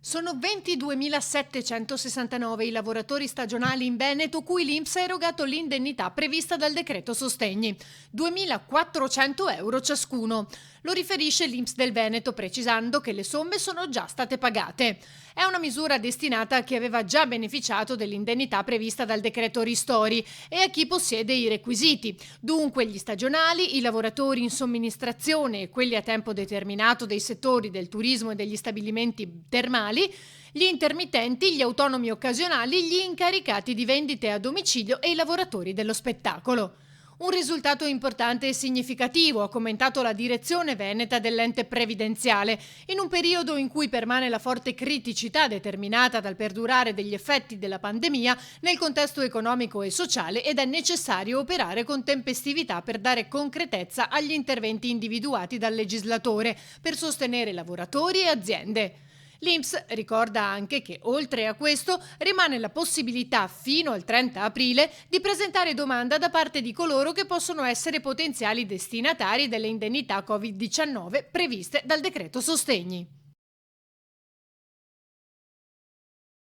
Sono 22.769 i lavoratori stagionali in Veneto cui l'INPS ha erogato l'indennità prevista dal decreto sostegni, 2.400 euro ciascuno. Lo riferisce l'INPS del Veneto, precisando che le somme sono già state pagate. È una misura destinata a chi aveva già beneficiato dell'indennità prevista dal decreto ristori e a chi possiede i requisiti. Dunque gli stagionali, i lavoratori in somministrazione e quelli a tempo determinato dei settori del turismo e degli stabilimenti termali, gli intermittenti, gli autonomi occasionali, gli incaricati di vendite a domicilio e i lavoratori dello spettacolo. Un risultato importante e significativo, ha commentato la direzione veneta dell'ente previdenziale, in un periodo in cui permane la forte criticità determinata dal perdurare degli effetti della pandemia nel contesto economico e sociale, ed è necessario operare con tempestività per dare concretezza agli interventi individuati dal legislatore per sostenere lavoratori e aziende. L'INPS ricorda anche che, oltre a questo, rimane la possibilità fino al 30 aprile di presentare domanda da parte di coloro che possono essere potenziali destinatari delle indennità Covid-19 previste dal decreto sostegni.